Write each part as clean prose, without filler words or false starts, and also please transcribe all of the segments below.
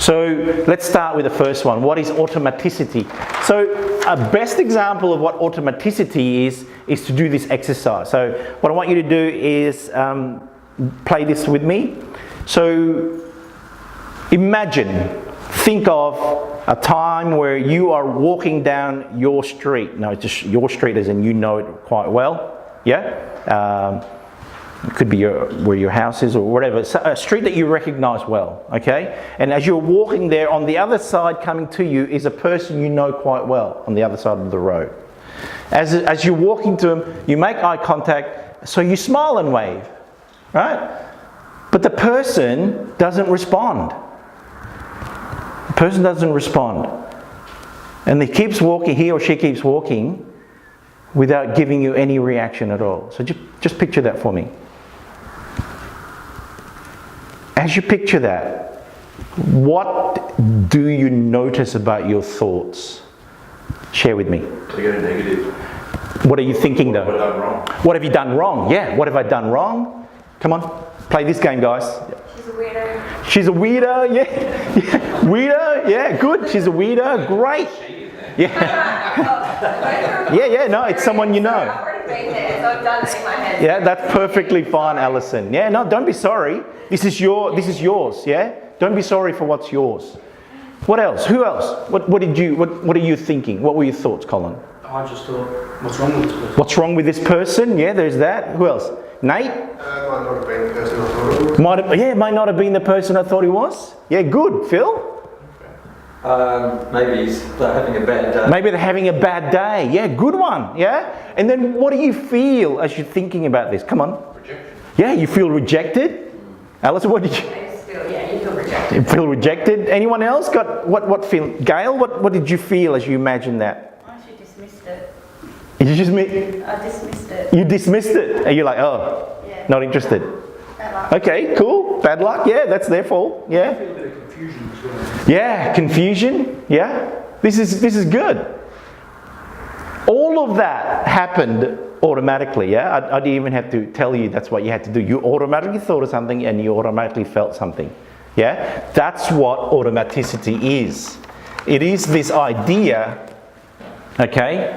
So let's start with the first one. What is automaticity? So a best example of what automaticity is to do this exercise. So what I want you to do is play this with me. So imagine, think of a time where you are walking down your street. No, it's just your street as in you know it quite well. Yeah? It could be where your house is or whatever. It's a street that you recognize well, okay? And as you're walking there, on the other side coming to you is a person you know quite well on the other side of the road. As you're walking to them, you make eye contact, so you smile and wave, right? But the person doesn't respond. The person doesn't respond. And he or she keeps walking without giving you any reaction at all. So just picture that for me. As you picture that, what do you notice about your thoughts? Share with me. They get a negative. What are you thinking though? What have I done wrong? What have you done wrong? Yeah, what have I done wrong? Come on, play this game, guys. She's a weirdo. She's a weirdo, yeah. Weirdo, yeah, good. She's a weirdo, great. Yeah. Yeah, no, it's someone you know. I've already been there, so I've done it in my head. Yeah, that's perfectly fine, Alison. Yeah, no, don't be sorry. This is yours, yeah? Don't be sorry for what's yours. What else? Who else? What are you thinking? What were your thoughts, Colin? I just thought, what's wrong with this person? What's wrong with this person? Yeah, there's that. Who else? Nate? Might not have been the person I thought it was. Might not have been the person I thought he was. Yeah, good. Phil? Maybe they're having a bad day. Maybe they're having a bad day. Yeah, good one. Yeah? And then what do you feel as you're thinking about this? Come on. Rejection. Yeah, you feel rejected? Alison, what did you... I just feel, yeah, you feel rejected. You feel rejected? Anyone else got what feel? Gail, what did you feel as you imagined that? I actually dismissed it. I dismissed it. You dismissed it? And you're like, oh, Yeah. not interested. Bad luck. Okay, cool. Bad luck. Yeah, that's their fault. I Yeah. feel a bit of confusion as well. Yeah, confusion. Yeah. This is good. All of that happened automatically, yeah? I didn't even have to tell you that's what you had to do. You automatically thought of something and you automatically felt something, yeah? That's what automaticity is. It is this idea, okay,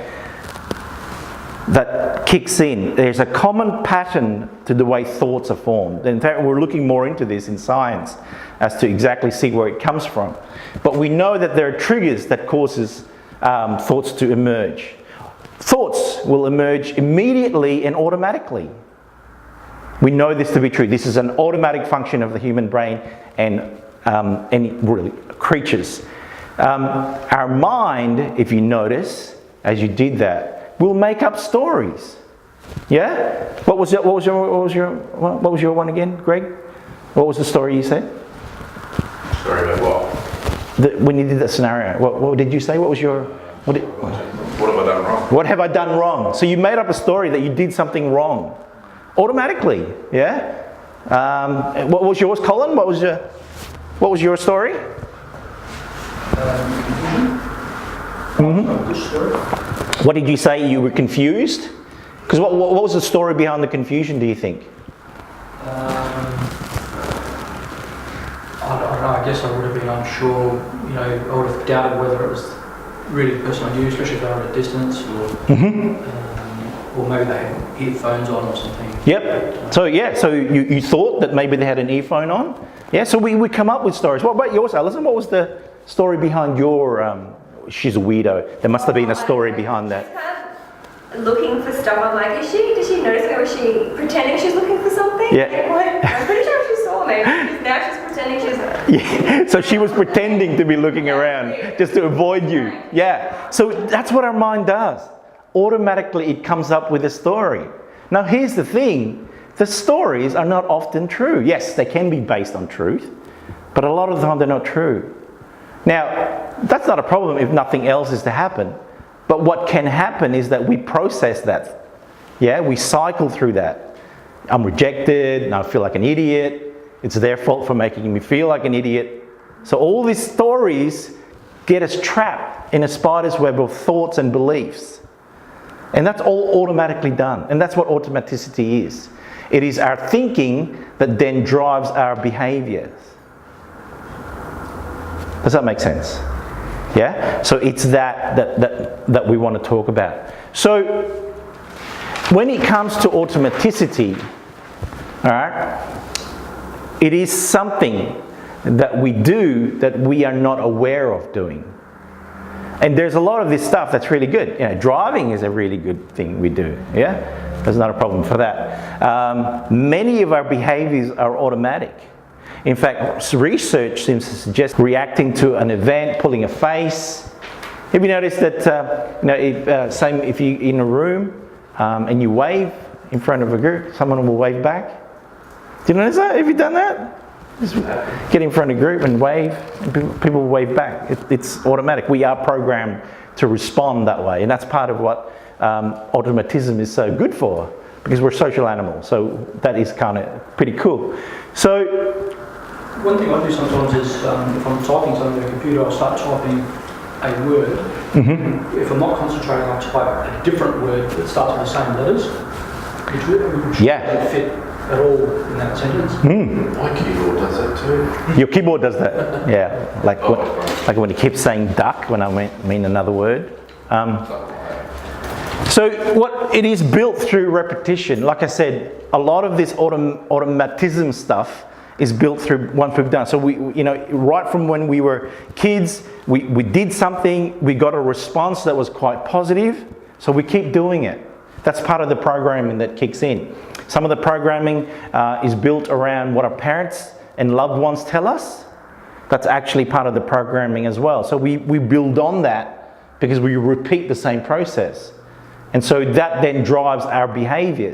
that kicks in. There's a common pattern to the way thoughts are formed. In fact, we're looking more into this in science as to exactly see where it comes from. But we know that there are triggers that causes thoughts to emerge. Thoughts will emerge immediately and automatically. We know this to be true. This is an automatic function of the human brain and any really creatures. Our mind, if you notice, as you did that, will make up stories. Yeah? What was your one again, Greg? What was the story you said? Sorry about what? When you did that scenario, what did you say? What What have I done wrong? What have I done wrong? So you made up a story that you did something wrong. Automatically, yeah? What was yours, Colin? What was your story? Good story. What did you say? You were confused? Because what was the story behind the confusion, do you think? I don't know, I guess I would have been unsure, I would have doubted whether it was really the person I knew, especially if they were at a distance, or maybe they had earphones on or something. Yep. So you thought that maybe they had an earphone on? Yeah, so we come up with stories. What about yours, Alison? What was the story behind your, she's a weirdo. There must have been a story behind that. Looking for stuff. I'm like, does she notice me? Was she pretending she's looking for something? Yeah. I'm pretty sure she saw me. Now she's pretending she's... Yeah. So she was pretending to be looking around just to avoid you. Yeah. So that's what our mind does. Automatically it comes up with a story. Now here's the thing. The stories are not often true. Yes, they can be based on truth, but a lot of the time they're not true. Now, that's not a problem if nothing else is to happen. But what can happen is that we process that. Yeah, we cycle through that. I'm rejected, and I feel like an idiot. It's their fault for making me feel like an idiot. So all these stories get us trapped in a spider's web of thoughts and beliefs. And that's all automatically done. And that's what automaticity is. It is our thinking that then drives our behaviours. Does that make sense? Yeah? So it's that we want to talk about. So when it comes to automaticity, all right, it is something that we do that we are not aware of doing. And there's a lot of this stuff that's really good. You know, driving is a really good thing we do. Yeah? There's not a problem for that. Many of our behaviors are automatic. In fact, research seems to suggest reacting to an event, pulling a face. Have you noticed that, same if you're in a room and you wave in front of a group, someone will wave back? Do you notice that? Have you done that? Just get in front of a group and wave, and people wave back. It's automatic. We are programmed to respond that way, and that's part of what automatism is so good for, because we're social animals. So that is kind of pretty cool. So one thing I do sometimes is if I'm typing something on the computer, I'll start typing a word. mm-hmm. If I'm not concentrating, I'll type a different word that starts with the same letters, which don't fit at all in that sentence. My keyboard does that too. Your keyboard does that, yeah. Like when you keep saying duck when I mean another word. So what it is built through repetition. Like I said, a lot of this automatism stuff is built through once we've done. So we right from when we were kids, we did something, we got a response that was quite positive, so we keep doing it. That's part of the programming that kicks in. Some of the programming is built around what our parents and loved ones tell us. That's actually part of the programming as well. So we build on that because we repeat the same process. And so that then drives our behaviours.